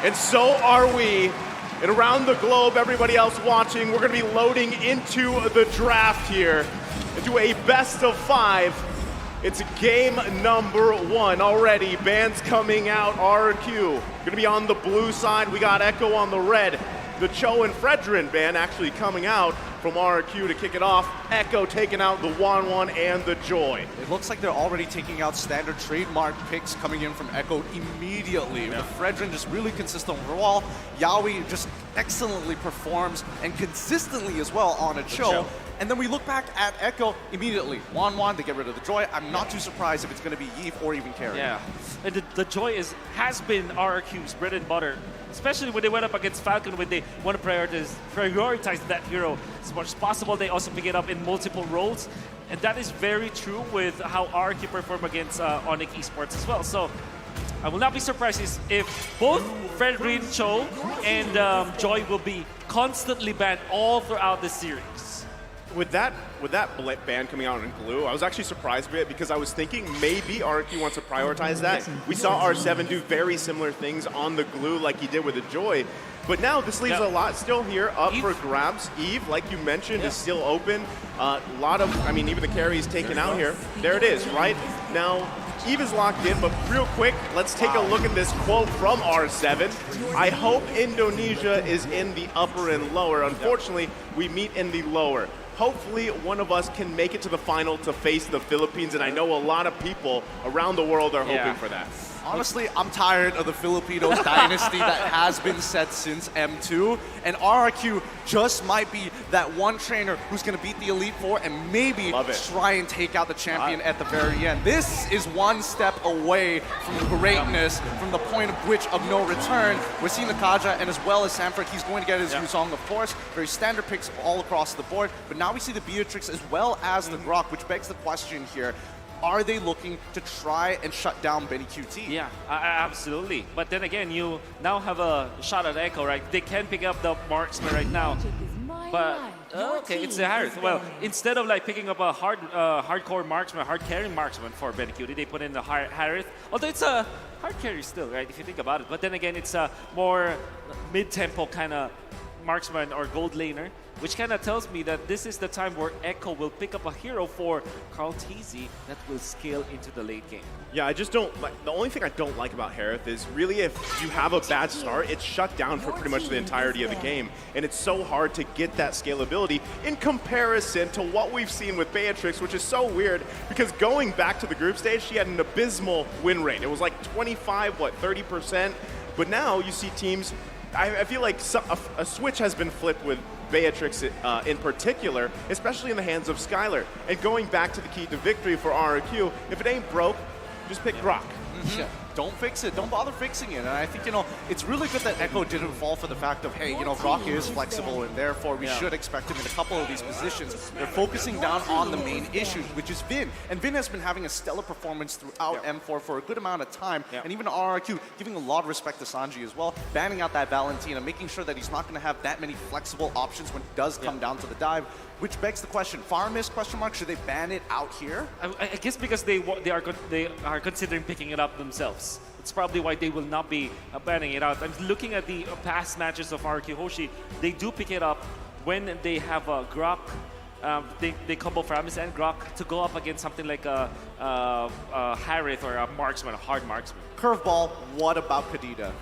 And so are we. And around the globe, everybody else watching, we're going to be loading into the draft here, into a best of 5. It's game number 1 already. Bands coming out. RRQ going to be on the blue side. We got Echo on the red. The Cho and Fredrin band actually coming out from RRQ to kick it off. Echo taking out the Wanwan and the Joy. It looks like they're already taking out standard trademark picks coming in from Echo immediately. Yeah. With Fredrin just really consistent overall. Yaoi just excellently performs and consistently as well on a Cho. And then we look back at Echo immediately. Wanwan, they get rid of the Joy. I'm not too surprised if it's going to be Yves or even Carry. Yeah, and the Joy has been RRQ's bread and butter, especially when they went up against Falcon, when they want to prioritize that hero as much as possible. They also pick it up in multiple roles, and that is very true with how RRQ perform against Onyx Esports as well. So I will not be surprised if both Fredrin, Cho, and Joy will be constantly banned all throughout the series. With that band coming out in blue, I was actually surprised by it because I was thinking maybe RRQ wants to prioritize that. We saw R7 do very similar things on the glue like he did with the Joy. But now this leaves a lot still here up for grabs. Eve, like you mentioned, is still open. A lot of, I mean, even the carry is taken out here. There it is, right? Now, Eve is locked in, but real quick, let's take a look at this quote from R7. I hope Indonesia is in the upper and lower. Unfortunately, we meet in the lower. Hopefully, one of us can make it to the final to face the Philippines, and I know a lot of people around the world are hoping for that. Honestly, I'm tired of the Filipino dynasty that has been set since M2, and RRQ just might be that one trainer who's going to beat the Elite Four and maybe try and take out the champion at the very end. This is one step away from greatness, from the point of which of no return. We're seeing the Kaja and as well as Sanford. He's going to get his Yuzong, of course. Very standard picks all across the board, but now we see the Beatrix as well as the Grok, which begs the question here. Are they looking to try and shut down Benny QT? Yeah, absolutely. But then again, you now have a shot at Echo, right? They can pick up the marksman right now. But, okay, it's the Harith. Well, instead of like picking up a hardcore marksman, hard carry marksman for Benny QT, they put in the Harith. Although it's a hard carry still, right? If you think about it. But then again, it's a more mid-tempo kind of marksman or gold laner, which kind of tells me that this is the time where Echo will pick up a hero for KarlTzy that will scale into the late game. Yeah, I just don't like, the only thing I don't like about Harith is really if you have a bad start, it's shut down for pretty much the entirety of the game. And it's so hard to get that scalability in comparison to what we've seen with Beatrix, which is so weird because going back to the group stage, she had an abysmal win rate. It was like 30%. But now you see teams, I feel like a switch has been flipped with Beatrix in particular, especially in the hands of Skylar. And going back to the key to victory for RRQ, if it ain't broke, just pick Grok. Yeah. Don't fix it. Don't bother fixing it. And I think, it's really good that Echo didn't fall for the fact of, hey, Grok is flexible and therefore we should expect him in a couple of these positions. They're focusing down on the main issues, which is Vin. And Vin has been having a stellar performance throughout M4 for a good amount of time. And even RRQ giving a lot of respect to Sanji as well, banning out that Valentina, making sure that he's not going to have that many flexible options when it does come down to the dive. Which begs the question, Farmist, ? Should they ban it out here? I guess because they are considering picking it up themselves. It's probably why they will not be banning it out. I'm looking at the past matches of RRQ Hoshi. They do pick it up when they have a Grok. They combo Farmist and Grok to go up against something like a Harith or a marksman, a hard marksman. Curveball, what about Kadita?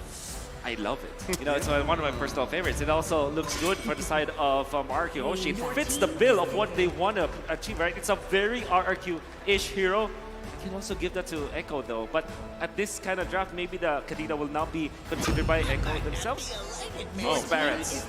I love it. It's one of my personal favorites. It also looks good for the side of RRQ Hoshi. It fits the bill of what they want to achieve, right? It's a very RRQ-ish hero. You can also give that to Echo, though. But at this kind of draft, maybe the Kadita will not be considered by Echo themselves. Oh, Barretts.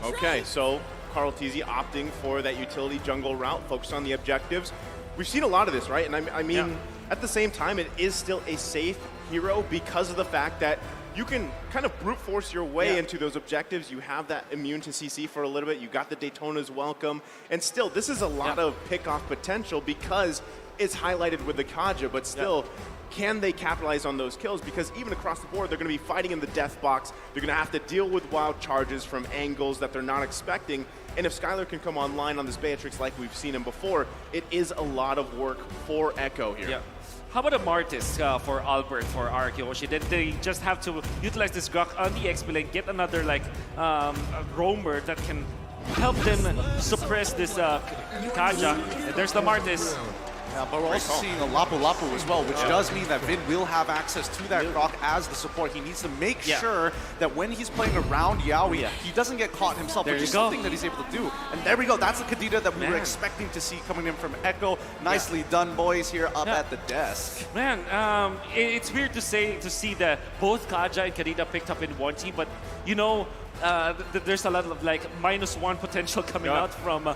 Okay, so KarlTzy opting for that utility jungle route, focused on the objectives. We've seen a lot of this, right? And I mean, at the same time, it is still a safe hero because of the fact that you can kind of brute force your way into those objectives. You have that immune to CC for a little bit. You got the Daytona's welcome. And still, this is a lot of pick-off potential because it's highlighted with the Kaja, but still, can they capitalize on those kills? Because even across the board, they're going to be fighting in the death box. They're going to have to deal with wild charges from angles that they're not expecting. And if Skylar can come online on this Beatrix like we've seen him before, it is a lot of work for Echo here. How about a Martis for Albert for RRQ Hoshi? Then they just have to utilize this Grok on the XP lane, get another like a roamer that can help them suppress this Kaja. And there's the Martis. Yeah, but we're also seeing a Lapu Lapu as well, which does mean that Vin will have access to that Grok as the support. He needs to make sure that when he's playing around Yawi, he doesn't get caught himself, which is something that he's able to do. And there we go. That's the Kadita that we were expecting to see coming in from Echo. Nicely done, boys, here up at the desk. Man, it's weird to see that both Kaja and Kadita picked up in one team, but you know, there's a lot of like -1 potential coming out from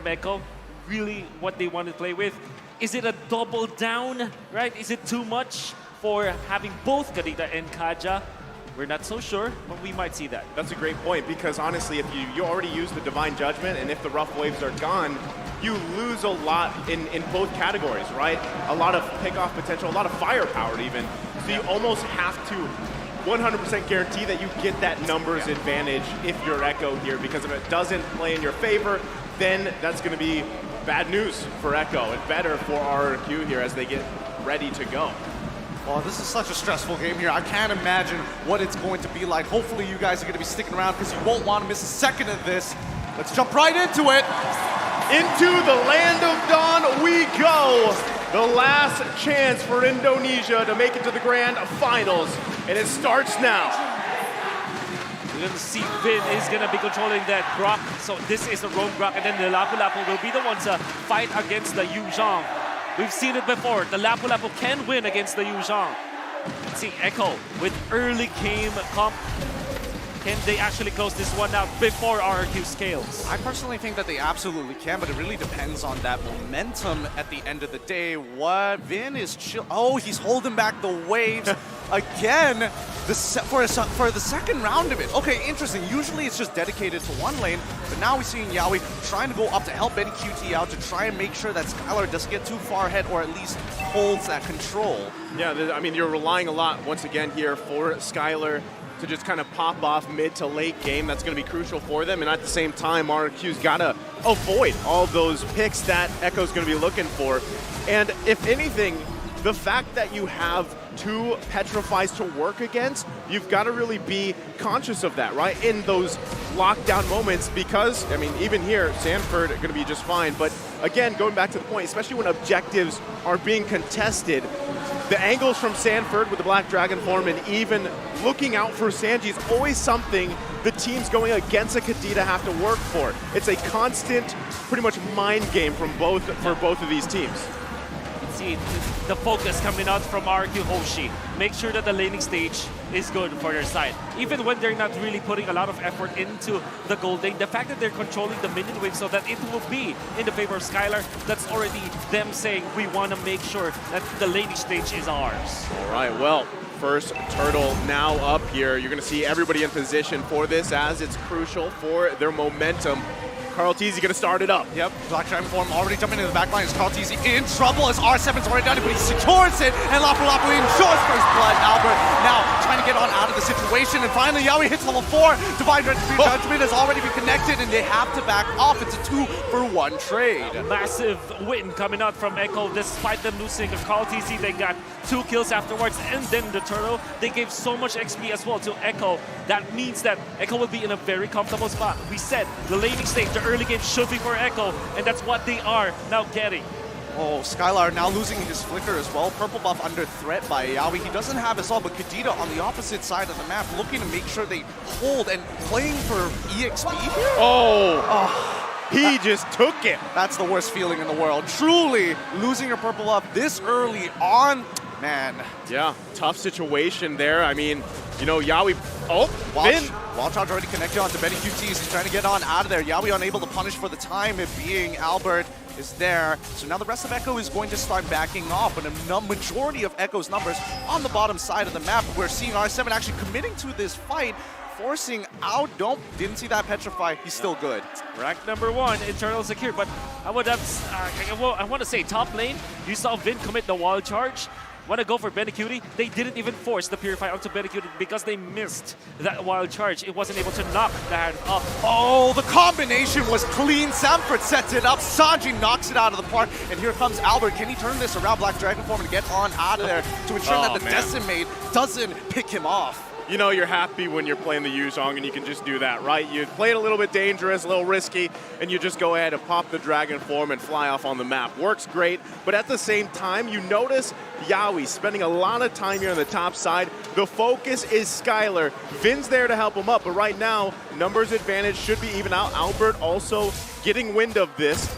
Echo. Really what they want to play with. Is it a double down, right? Is it too much for having both Kadita and Kaja? We're not so sure, but we might see that. That's a great point, because honestly, if you already use the Divine Judgment, and if the rough waves are gone, you lose a lot in both categories, right? A lot of pick-off potential, a lot of firepower even. So you almost have to 100% guarantee that you get that numbers advantage if you're Echo here, because if it doesn't play in your favor, then that's going to be bad news for Echo and better for RRQ here as they get ready to go. Well, this is such a stressful game here. I can't imagine what it's going to be like. Hopefully you guys are going to be sticking around because you won't want to miss a second of this. Let's jump right into it. Into the land of Dawn we go. The last chance for Indonesia to make it to the grand finals, and it starts now. We're going to see Vin is going to be controlling that Grok. So this is a roam Grok, and then the Lapu Lapu will be the ones to fight against the Yu Zhang. We've seen it before. The Lapu Lapu can win against the Yu Zhang. Let's see Echo with early game comp. Can they actually close this one out before RRQ scales? I personally think that they absolutely can, but it really depends on that momentum at the end of the day. What Vin is chill. Oh, he's holding back the waves again. For the second round of it. Okay, interesting. Usually it's just dedicated to one lane, but now we're seeing Yawi trying to go up to help Benny QT out to try and make sure that Skylar doesn't get too far ahead, or at least holds that control. Yeah, I mean, you're relying a lot once again here for Skylar to just kind of pop off mid to late game. That's going to be crucial for them. And at the same time, RRQ's got to avoid all those picks that Echo's going to be looking for. And if anything, the fact that you have two Petrifies to work against, you've got to really be conscious of that, right? In those lockdown moments, because, I mean, even here, Sanford are going to be just fine. But again, going back to the point, especially when objectives are being contested, the angles from Sanford with the Black Dragon form and even looking out for Sanji is always something the teams going against a Kadita have to work for. It's a constant, pretty much mind game for both of these teams. See the focus coming out from RRQ Hoshi. Make sure that the laning stage is good for their side. Even when they're not really putting a lot of effort into the gold lane, the fact that they're controlling the minion wave so that it will be in the favor of Skylar, that's already them saying we want to make sure that the laning stage is ours. All right, well, first turtle now up here. You're going to see everybody in position for this as it's crucial for their momentum. Carl Teasy going to start it up. Yep, Black Dragon form already jumping into the back line. Is Carl Teasy in trouble as R7's already done it, but he secures it, and Lapu Lapu ensures first blood. Albert now trying to get on out of the situation, and finally Yawi hits level 4. Divine Judgment has already been connected, and they have to back off. It's a 2-for-1 trade. Massive win coming out from Echo, despite them losing to Carl TC. They got 2 kills afterwards, and then the turtle. They gave so much XP as well to Echo. That means that Echo will be in a very comfortable spot. We said the laning stage, the early game should be for Echo, and that's what they are now getting. Oh, Skylar now losing his flicker as well. Purple buff under threat by Yawi. He doesn't have his all, but Kadita on the opposite side of the map looking to make sure they hold and playing for EXP here. He just took it. That's the worst feeling in the world. Truly, losing your purple buff this early on, man. Yeah, tough situation there. I mean, you know, Yawi, Vin. Wild Charge already connected onto Benny QTs. He's trying to get on out of there. Yawi unable to punish for the time, it being Albert is there. So now the rest of Echo is going to start backing off, but a majority of Echo's numbers on the bottom side of the map. We're seeing R7 actually committing to this fight, forcing out. Didn't see that Petrify. He's still good. Rank number 1, internal secure. But I want to say top lane, you saw Vin commit the wall charge. want to go for Benecutie. They didn't even force the Purify onto Benecutie because they missed that wild charge. It wasn't able to knock the hand off. Oh, the combination was clean. Sanford sets it up. Sanji knocks it out of the park. And here comes Albert. Can he turn this around? Black Dragon Form and get on out of there to ensure that the Decimate doesn't pick him off. You know you're happy when you're playing the Yuzhong and you can just do that, right? You play it a little bit dangerous, a little risky, and you just go ahead and pop the Dragon Form and fly off on the map. Works great, but at the same time, you notice Yaoi spending a lot of time here on the top side. The focus is Skylar. Vin's there to help him up, but right now, numbers advantage should be even out. Albert also getting wind of this,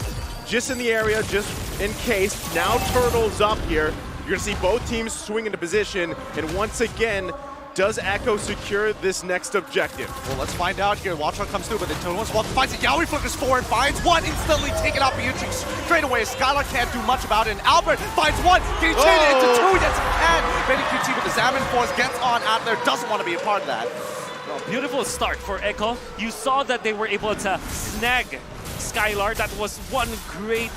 just in the area, just in case. Now Turtle's up here. You're gonna see both teams swing into position, and once again, does Echo secure this next objective? Well, let's find out here. Watchon comes through, but the Tones Walk finds it. Yaoi flickers forward, finds one, instantly taken out Beatrix straight away. Skylar can't do much about it, and Albert finds one. Can he chain it into two? Yes, he can. Benecutie with the Salmon Force gets on out there, doesn't want to be a part of that. Well, beautiful start for Echo. You saw that they were able to snag Skylar. That was one great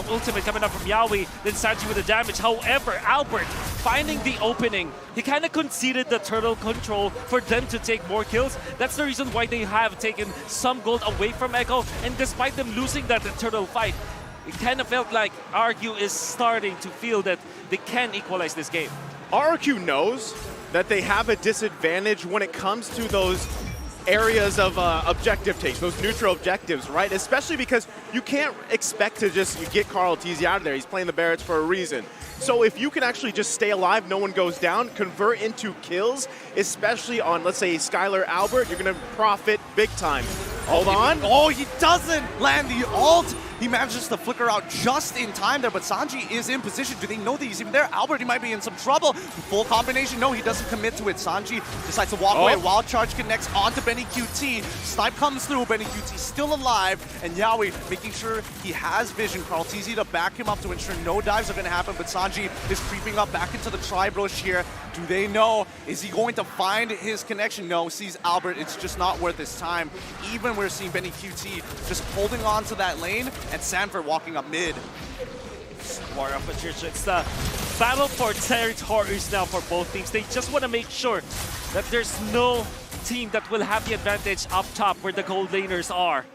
ultimate coming up from Yaoi, then Sanji with the damage. However, Albert finding the opening, he kind of conceded the turtle control for them to take more kills. That's the reason why they have taken some gold away from Echo, and despite them losing that turtle fight, it kind of felt like RRQ is starting to feel that they can equalize this game. RRQ knows that they have a disadvantage when it comes to those areas of objective takes, those neutral objectives, right? Especially because you can't expect to just get Carl Teasy out of there. He's playing the Barretts for a reason. So if you can actually just stay alive, no one goes down, convert into kills, especially on, let's say, Skylar Albert, you're going to profit big time. Hold on. Oh, he doesn't land the ult. He manages to flicker out just in time there, but Sanji is in position. Do they know that he's even there? Albert, he might be in some trouble. Full combination. No, he doesn't commit to it. Sanji decides to walk away. Wild Charge connects onto Benecutie. Snipe comes through. Benecutie still alive. And Yaoi making sure he has vision. Carl Teasy to back him up to ensure no dives are going to happen, but Sanji is creeping up back into the tri-brush here. Do they know? Is he going to find his connection? No, sees Albert. It's just not worth his time. Even we're seeing Benecutie just holding on to that lane, and Sanford walking up mid. War of Patricia. It's the battle for territories now for both teams. They just want to make sure that there's no team that will have the advantage up top where the gold laners are.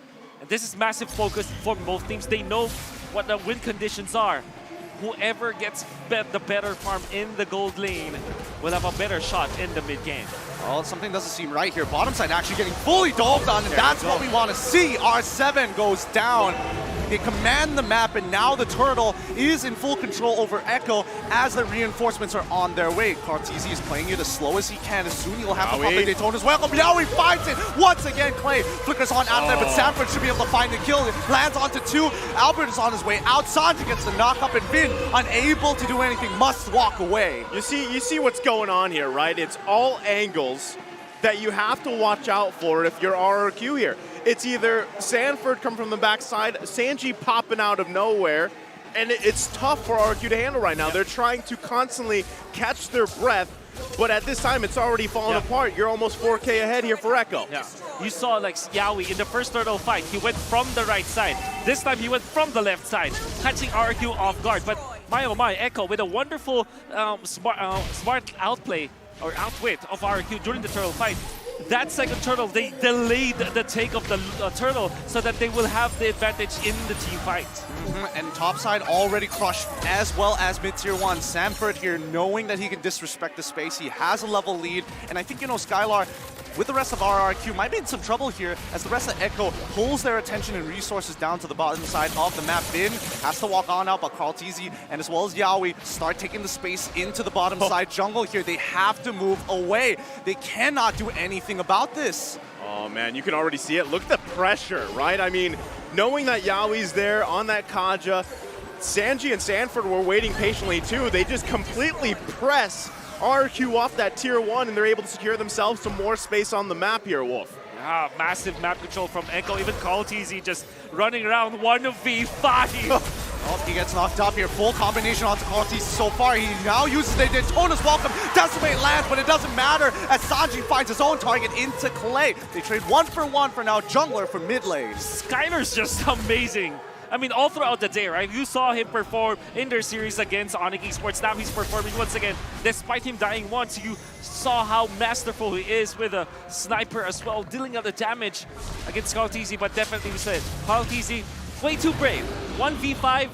And this is massive focus for both teams. They know what the win conditions are. Whoever gets the better farm in the gold lane will have a better shot in the mid game. Well, something doesn't seem right here. Bottom side actually getting fully dove on, and that's what we want to see. R7 goes down. They command the map, and now the turtle is in full control over Echo as the reinforcements are on their way. Carteezy is playing it as slow as he can. As soon he'll have to pop the Daytona's welcome. Yaoi finds it once again. Clay flickers on out there, but Sanford should be able to find the kill. It lands onto two. Albert is on his way out. Sanji gets the knock up, and Vin, unable to do anything, must walk away. You see what's going on here, right? It's all angles that you have to watch out for if you're RRQ here. It's either Sanford come from the backside, Sanji popping out of nowhere, and it's tough for RRQ to handle right now. They're trying to constantly catch their breath, but at this time it's already falling apart. You're almost 4K ahead here for Echo. Yeah. You saw like Yaoi in the first turtle fight, he went from the right side. This time he went from the left side, catching RRQ off guard. But my oh my, Echo with a wonderful smart outplay or outwit of RRQ during the turtle fight. That second turtle, they delayed the take of the turtle so that they will have the advantage in the team fight. And topside already crushed, as well as mid-tier 1. Sanford here, knowing that he can disrespect the space. He has a level lead, and I think, you know, Skylar, with the rest of RRQ, might be in some trouble here as the rest of Echo pulls their attention and resources down to the bottom side of the map. Vin has to walk on out, but Carl Teasy and as well as Yaoi start taking the space into the bottom side jungle here. They have to move away. They cannot do anything about this. Oh man, you can already see it. Look at the pressure, right? I mean, knowing that Yaoi's there on that Kaja, Sanji and Sanford were waiting patiently too. They just completely press RRQ off that tier 1, and they're able to secure themselves some more space on the map here, Wolf. Massive map control from Echo. Even Carl Teasy just running around 1v5. Oh, he gets knocked up here. Full combination onto Carl Teasy so far. He now uses the Daytona's welcome. Decimate lands, but it doesn't matter as Sanji finds his own target into Clay. They trade 1 for 1 for now jungler for mid lane. Skylar's just amazing. I mean, all throughout the day, right? You saw him perform in their series against Onyx Esports. Now he's performing once again. Despite him dying once, you saw how masterful he is with a sniper as well, dealing out the damage against Carl-TZ. But definitely we said, Carl-TZ, way too brave. 1v5,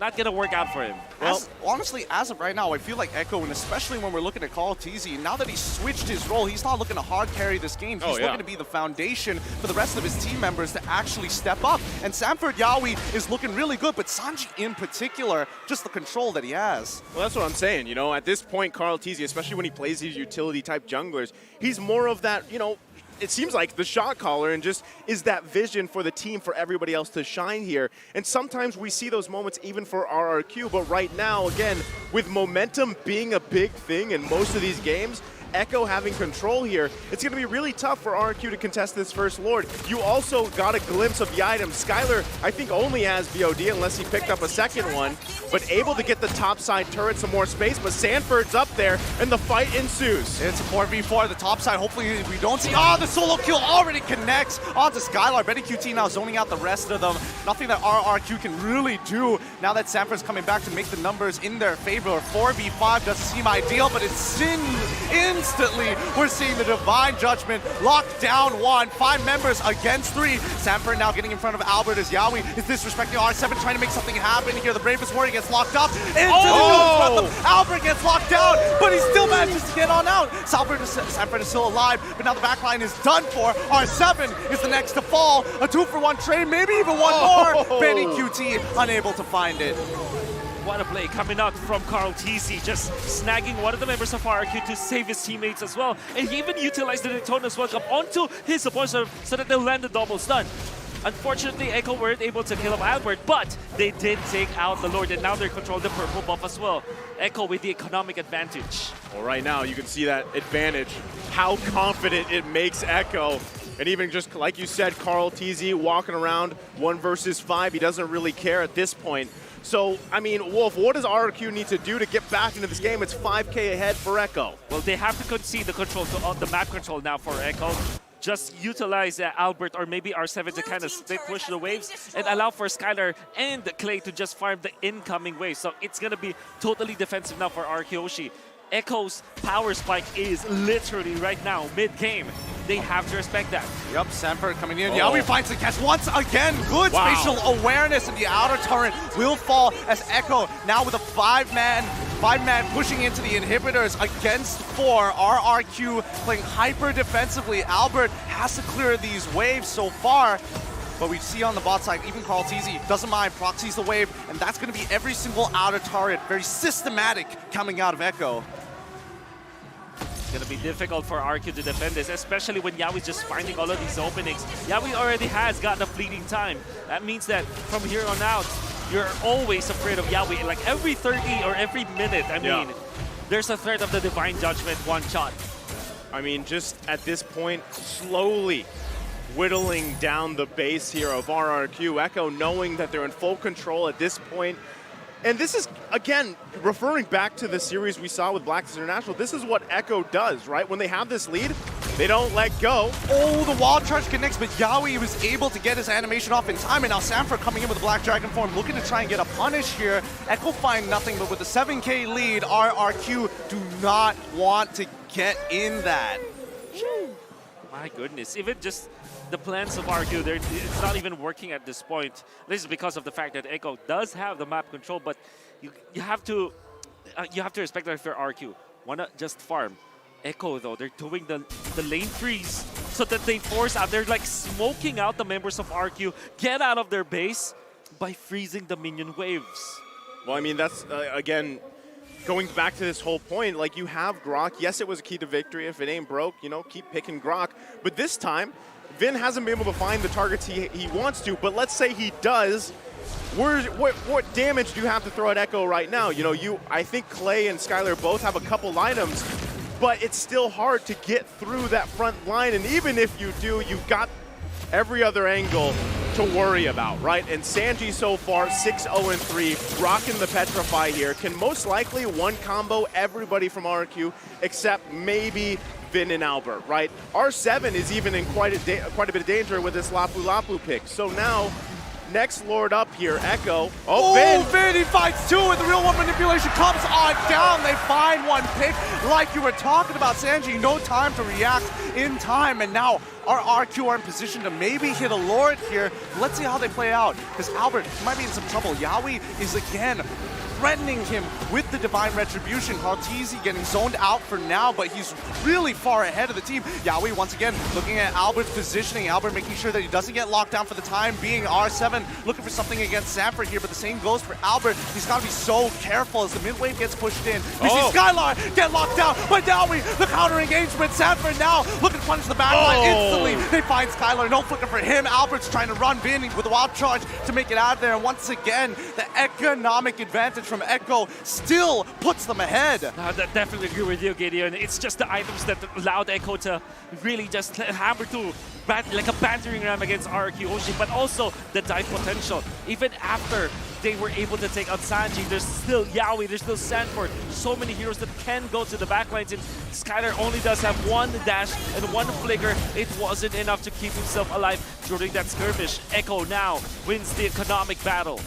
not gonna work out for him. Well, honestly, as of right now, I feel like Echo, and especially when we're looking at Carl-TZ, now that he's switched his role, he's not looking to hard carry this game. He's looking to be the foundation for the rest of his team members to actually step up. And Sanford Yawi is looking really good, but Sanji in particular, just the control that he has. Well, that's what I'm saying. You know, at this point, Carl-TZ, especially when he plays these utility-type junglers, he's more of that, you know, it seems like the shot caller and just is that vision for the team for everybody else to shine here. And sometimes we see those moments even for RRQ, but right now, again, with momentum being a big thing in most of these games, Echo having control here, it's going to be really tough for RRQ to contest this first Lord. You also got a glimpse of the item. Skylar, I think, only has BOD unless he picked up a second one, but able to get the top side turret some more space, but Sanford's up there, and the fight ensues. It's a 4v4 the top side. Hopefully we don't see... Oh, the solo kill already connects onto Skylar. Betty QT now zoning out the rest of them. Nothing that RRQ can really do now that Sanford's coming back to make the numbers in their favor. 4v5 doesn't seem ideal, but it's instantly, we're seeing the Divine Judgment lock down 1. 5 members against 3. Sanford now getting in front of Albert as Yawi is disrespecting R7, trying to make something happen here. The Bravest Warrior gets locked up into the Albert gets locked down, but he still manages to get on out. Sanford is still alive, but now the backline is done for. R7 is the next to fall. A 2-for-1 trade, maybe even one more. Benny QT unable to find it. What a play coming out from Carl-TZ, just snagging one of the members of RRQ to save his teammates as well. And he even utilized the Daytona's welcome onto his opponent so that they'll land the double stun. Unfortunately, Echo weren't able to kill up Albert, but they did take out the Lord, and now they're controlling the purple buff as well. Echo with the economic advantage. Well, right now, you can see that advantage, how confident it makes Echo. And even just like you said, Carl-TZ walking around 1 versus 5. He doesn't really care at this point. So, I mean, Wolf, what does RRQ need to do to get back into this game? It's 5K ahead for Echo. Well, they have to concede the control to the map control now for Echo. Just utilize Albert or maybe R7 to kind of split push the waves and allow for Skylar and Clay to just farm the incoming waves. So it's going to be totally defensive now for RRQ Hoshi. Echo's power spike is literally right now mid-game. They have to respect that. Yep, Sanford coming in. Yawi finds the catch once again. Good spatial awareness, and the outer turret will fall as Echo now with a 5-man pushing into the inhibitors against 4. RRQ playing hyper defensively. Albert has to clear these waves so far. But we see on the bot side, even Carl-TZ doesn't mind, proxies the wave, and that's going to be every single outer turret, very systematic coming out of Echo. It's going to be difficult for RQ to defend this, especially when Yawi's just finding all of these openings. Yawi already has gotten a fleeting time. That means that from here on out, you're always afraid of Yawi. Like every 30 or every minute, I mean, there's a threat of the Divine Judgment one shot. I mean, just at this point, slowly whittling down the base here of RRQ. Echo knowing that they're in full control at this point. And this is, again, referring back to the series we saw with Blacks International, this is what Echo does, right? When they have this lead, they don't let go. Oh, the wall charge connects, but Yawi was able to get his animation off in time, and now Sanford coming in with the Black Dragon form, looking to try and get a punish here. Echo find nothing, but with the 7K lead, RRQ do not want to get in that. My goodness, even just the plans of RRQ, it's not even working at this point. This is because of the fact that Echo does have the map control, but you have to respect that if you're RRQ. Wanna just farm. Echo though, they're doing the lane freeze so that they force out. They're like smoking out the members of RRQ, get out of their base by freezing the minion waves. Well, I mean, that's, again, going back to this whole point, like you have Grok. Yes, it was a key to victory. If it ain't broke, you know, keep picking Grok. But this time, Vin hasn't been able to find the targets he wants to, but let's say he does. What damage do you have to throw at Echo right now? You know, I think Clay and Skylar both have a couple items, but it's still hard to get through that front line, and even if you do, you've got every other angle to worry about, right? And Sanji so far, 6-0-3, rocking the Petrify here, can most likely one combo everybody from RRQ except maybe Vin and Albert, right? R7 is even in quite a bit of danger with this Lapu Lapu pick. So now Next Lord up here, Echo. Oh, Vin! Vin, he fights two, and the real one manipulation comes on down. They find one pick, like you were talking about, Sanji. No time to react in time, and now our RRQ are in position to maybe hit a Lord here. Let's see how they play out, because Albert might be in some trouble. Yawi is again threatening him with the Divine Retribution. Cartesi getting zoned out for now, but he's really far ahead of the team. Yawi, once again, looking at Albert's positioning. Albert making sure that he doesn't get locked down for the time being. R7 looking for something against Sanford here, but the same goes for Albert. He's got to be so careful as the mid wave gets pushed in. We see Skylar get locked down, but Yawi, the counter engagement. Sanford now looking to punish the backline instantly. They find Skylar, no flicker for him. Albert's trying to run Vin with a wild charge to make it out of there. And once again, the economic advantage from Echo still puts them ahead. I definitely agree with you, Gideon. It's just the items that allowed Echo to really just hammer through like a bantering ram against RRQ Hoshi, but also the dive potential. Even after they were able to take out Sanji, there's still Yawi, there's still Sanford. So many heroes that can go to the backlines, and Skylar only does have one dash and one flicker. It wasn't enough to keep himself alive during that skirmish. Echo now wins the economic battle.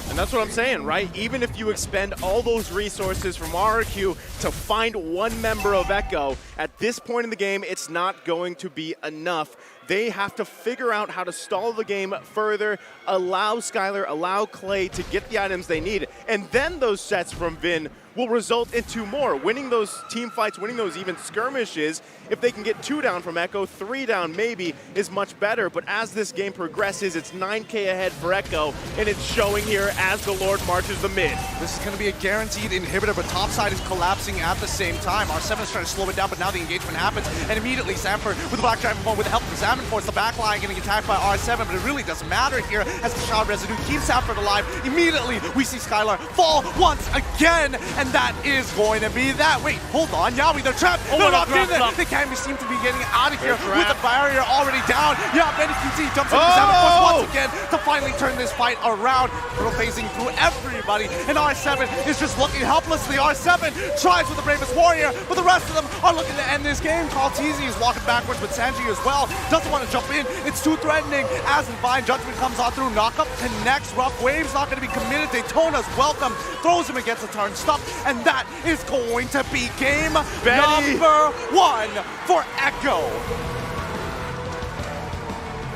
And that's what I'm saying, right? Even if you expend all those resources from RRQ to find one member of Echo, at this point in the game, it's not going to be enough. They have to figure out how to stall the game further, allow Skylar, allow Clay to get the items they need, and then those sets from Vin will result in 2 more. Winning those team fights, winning those even skirmishes, if they can get 2 down from Echo, 3 down maybe, is much better. But as this game progresses, it's 9K ahead for Echo, and it's showing here as the Lord marches the mid. This is going to be a guaranteed inhibitor, but topside is collapsing at the same time. R7 is trying to slow it down, but now the engagement happens, and immediately Sanford with the Black Dragon Ball with the help of Salmon Force, the backline getting attacked by R7, but it really doesn't matter here as the Shroud Residue keeps Sanford alive. Immediately, we see Skylar fall once again, and that is going to be that. Wait, hold on, Yawi, they're trapped. They're locked in there. They can't seem to be getting out of here with the barrier already down. Yeah, Benny QT jumps into Salmon Force once again to finally turn this fight around. Little phasing through everybody, and R7 is just looking helplessly. R7 tries with the Bravest Warrior, but the rest of them are looking to end this game. Cartesi is walking backwards with Sanji as well. Doesn't want to jump in. It's too threatening as Divine Judgment comes on through. Knockup connects. Rough Wave's not going to be committed. Daytona's welcome. Throws him against the turnstile, and that is going to be game number 1 for Echo.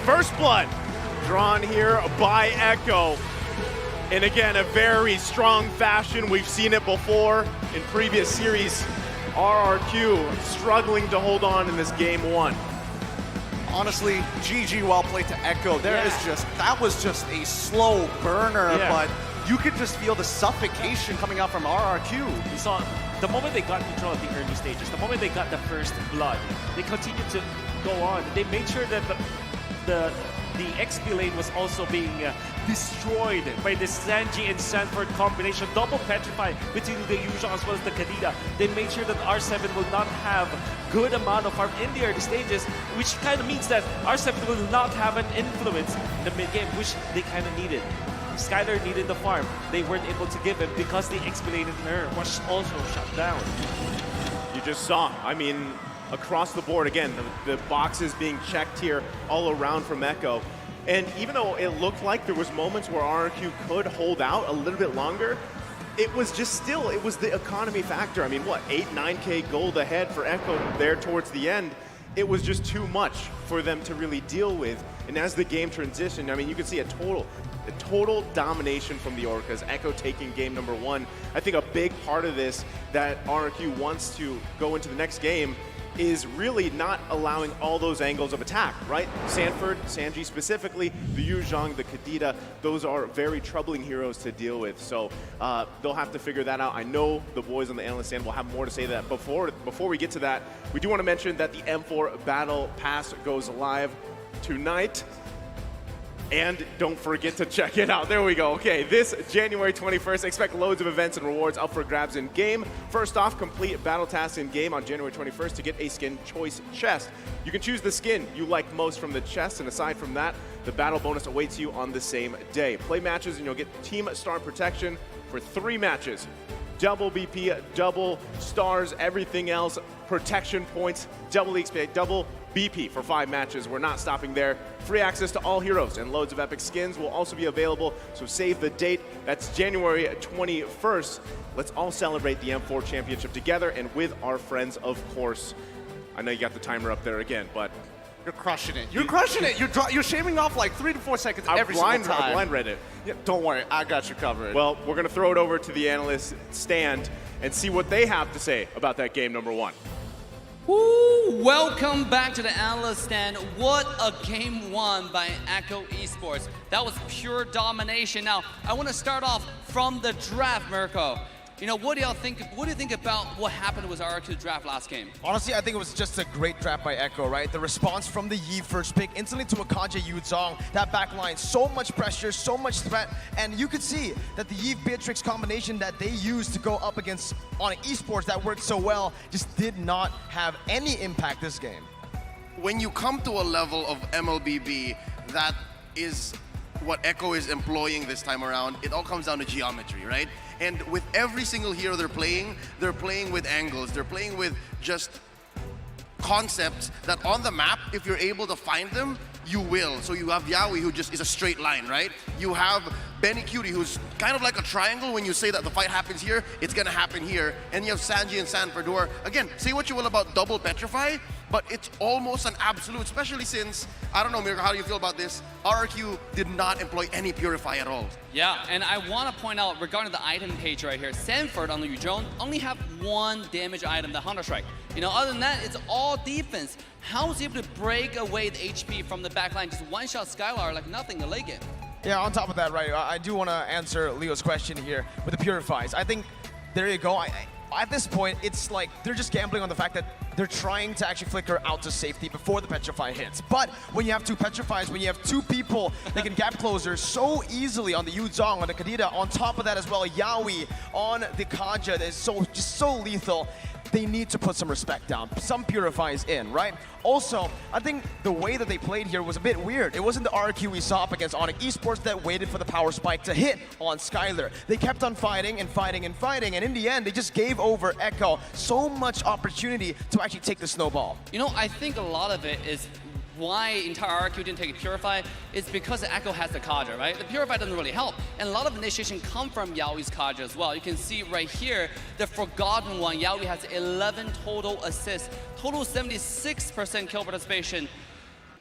First blood drawn here by Echo. And again, a very strong fashion. We've seen it before in previous series. RRQ struggling to hold on in this game 1. Honestly, GG, well played to Echo. That was just a slow burner, but you could just feel the suffocation coming out from RRQ. We saw the moment they got control at the early stages, the moment they got the first blood, they continued to go on. They made sure that the XP lane was also being destroyed by the Sanji and Sanford combination, double petrified between the Yuzhong as well as the Kadita. They made sure that R7 will not have good amount of farm in the early stages, which kind of means that R7 will not have an influence in the mid game, which they kind of needed. Skylar needed the farm. They weren't able to give it because the XP lane in her was also shut down. You just saw, I mean, across the board, again, the boxes being checked here all around from Echo. And even though it looked like there was moments where RRQ could hold out a little bit longer, it was just still, it was the economy factor. I mean, what, 8, 9K gold ahead for Echo there towards the end. It was just too much for them to really deal with. And as the game transitioned, I mean, you can see a total domination from the Orcas, Echo taking game number 1. I think a big part of this that RRQ wants to go into the next game is really not allowing all those angles of attack, right? Sanford, Sanji specifically, the Yuzhong, the Kadita, those are very troubling heroes to deal with. So they'll have to figure that out. I know the boys on the analyst stand will have more to say that. Before we get to that, we do want to mention that the M4 Battle Pass goes live tonight. And don't forget to check it out. There we go. Okay, this January 21st, expect loads of events and rewards up for grabs in game. First off, complete battle tasks in game on January 21st to get a skin choice chest. You can choose the skin you like most from the chest, and aside from that, the battle bonus awaits you on the same day. Play matches and you'll get team star protection for 3 matches. Double BP, double stars, everything else, protection points, double XP, double BP for 5 matches. We're not stopping there. Free access to all heroes and loads of epic skins will also be available, so save the date. That's January 21st. Let's all celebrate the M4 Championship together and with our friends, of course. I know you got the timer up there again, but you're crushing it. You're crushing it. You're shaving off like 3 to 4 seconds every single time. I blind read it. Yeah, don't worry, I got you covered. Well, we're going to throw it over to the analyst stand and see what they have to say about that game number 1. Woo! Welcome back to the analyst stand. What a game won by Echo Esports. That was pure domination. Now, I want to start off from the draft, Mirko. You know, what do you think about what happened with RRQ draft last game? Honestly, I think it was just a great draft by Echo, right? The response from the Yi first pick instantly to Akaja Yuzong, that back line, so much pressure, so much threat, and you could see that the Yi Beatrix combination that they used to go up against on Esports that worked so well just did not have any impact this game. When you come to a level of MLBB, that is what Echo is employing this time around. It all comes down to geometry, right? And with every single hero they're playing with angles. They're playing with just concepts that on the map, if you're able to find them, you will. So you have Yaoi, who just is a straight line, right? You have Benny Cutie, who's kind of like a triangle. When you say that the fight happens here, it's gonna happen here. And you have Sanji and Sanford, who are, again, say what you will about double Petrify, but it's almost an absolute, especially since, I don't know, Mirko, how do you feel about this? RRQ did not employ any Purify at all. Yeah, and I want to point out, regarding the item page right here, Sanford on the Yuzong only have 1 damage item, the Hunter Strike. You know, other than that, it's all defense. How is he able to break away the HP from the backline, just one-shot Skylar like nothing in the late game? Yeah, on top of that, right, I do want to answer Leo's question here with the Purifies. I think, there you go. At this point, it's like they're just gambling on the fact that they're trying to actually flicker out to safety before the Petrify hits. But when you have 2 Petrifies, when you have 2 people that can gap closer so easily on the Yuzong, on the Kadita, on top of that as well, Yaoi on the Kaja that is just so lethal, they need to put some respect down, some Purifies in, right? Also, I think the way that they played here was a bit weird. It wasn't the RRQ we saw up against Onyx Esports that waited for the power spike to hit on Skylar. They kept on fighting and fighting and fighting, and in the end, they just gave over Echo so much opportunity to actually take the snowball. You know, I think a lot of it is why entire RRQ didn't take a Purify is because the Echo has the Kaja, right? The Purify doesn't really help. And a lot of initiation come from Yaoi's Kaja as well. You can see right here, the Forgotten One, Yaoi has 11 total assists, total 76% kill participation.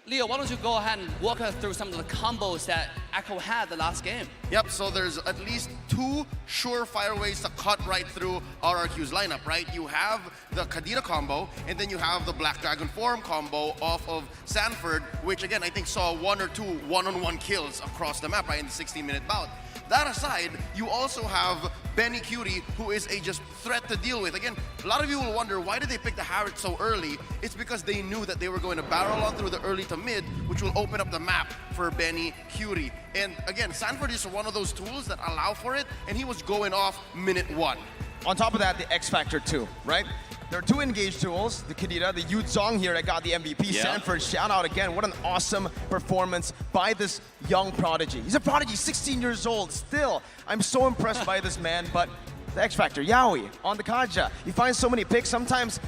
Leo, why don't you go ahead and walk us through some of the combos that Echo had the last game? Yep, so there's at least 2 surefire ways to cut right through RRQ's lineup, right? You have the Kadita combo, and then you have the Black Dragon Form combo off of Sanford, which again, I think saw 1 or 2 one-on-one kills across the map, right, in the 16-minute bout. That aside, you also have Benny Cutie, who is a just threat to deal with. Again, a lot of you will wonder, why did they pick the Harriet so early? It's because they knew that they were going to barrel on through the early to mid, which will open up the map for Benny Cutie. And again, Sanford is one of those tools that allow for it, and he was going off minute 1. On top of that, the X Factor too, right? There are 2 engaged tools, the Kadita, the Yuzong here that got the MVP. Yeah. Sanford, shout out again. What an awesome performance by this young prodigy. He's a prodigy, 16 years old still. I'm so impressed by this man, but the X Factor, Yaoi on the Kaja. He finds so many picks, sometimes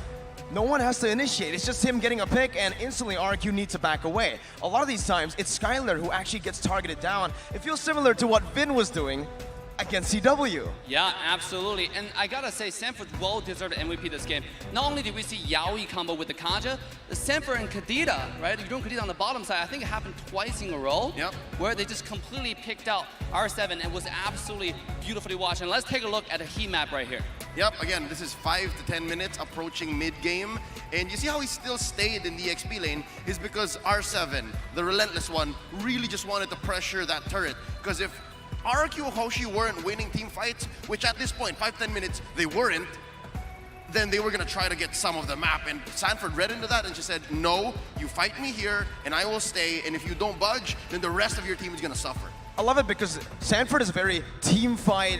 no one has to initiate. It's just him getting a pick and instantly RRQ needs to back away. A lot of these times, it's Skylar who actually gets targeted down. It feels similar to what Vin was doing against CW. Yeah, absolutely. And I gotta say, Sanford well-deserved MVP this game. Not only did we see Yaoi combo with the Kaja, the Sanford and Kadita, right? You're doing Kadita on the bottom side. I think it happened twice in a row. Yep. Where they just completely picked out R7 and was absolutely beautifully watched. And let's take a look at the heat map right here. Yep, again, this is 5 to 10 minutes approaching mid-game. And you see how he still stayed in the XP lane is because R7, the relentless one, really just wanted to pressure that turret. Because if RRQ Hoshi weren't winning team fights, which at this point, 5-10 minutes, they weren't, then they were going to try to get some of the map. And Sanford read into that and she said, no, you fight me here and I will stay. And if you don't budge, then the rest of your team is going to suffer. I love it because Sanford is a very team fight,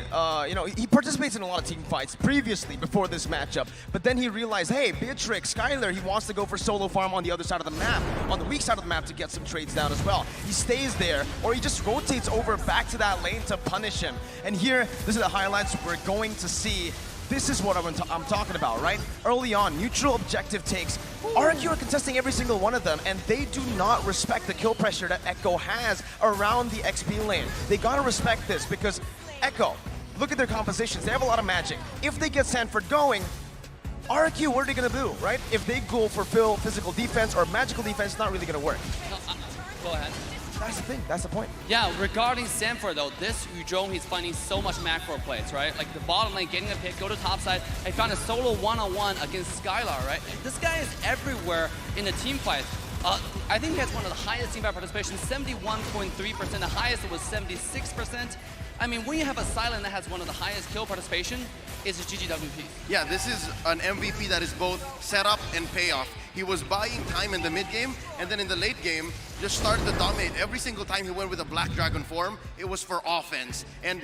you know, he participates in a lot of team fights previously before this matchup, but then he realized, hey, Beatrix, Skylar, he wants to go for solo farm on the other side of the map, on the weak side of the map to get some trades down as well. He stays there, or he just rotates over back to that lane to punish him. And here, this is the highlights. We're going to see This is what I'm talking about, right? Early on, neutral objective takes. RRQ are contesting every single one of them, and they do not respect the kill pressure that Echo has around the XP lane. They gotta respect this because Echo, look at their compositions. They have a lot of magic. If they get Sanford going, RRQ, what are they gonna do, right? If they go for physical defense or magical defense, it's not really gonna work. No, go ahead. That's the thing, that's the point. Yeah, regarding Sanford though, this Yuzhong, he's finding so much macro plays, right? Like the bottom lane, getting a pick, go to top side. I found a solo one-on-one against Skylar, right? This guy is everywhere in the team fight. I think he has one of the highest team fight participation, 71.3%. The highest was 76%. I mean, when you have a Silent that has one of the highest kill participation, it's a GGWP. Yeah, this is an MVP that is both setup and payoff. He was buying time in the mid game, and then in the late game, just started to dominate. Every single time he went with a Black Dragon form, it was for offense. And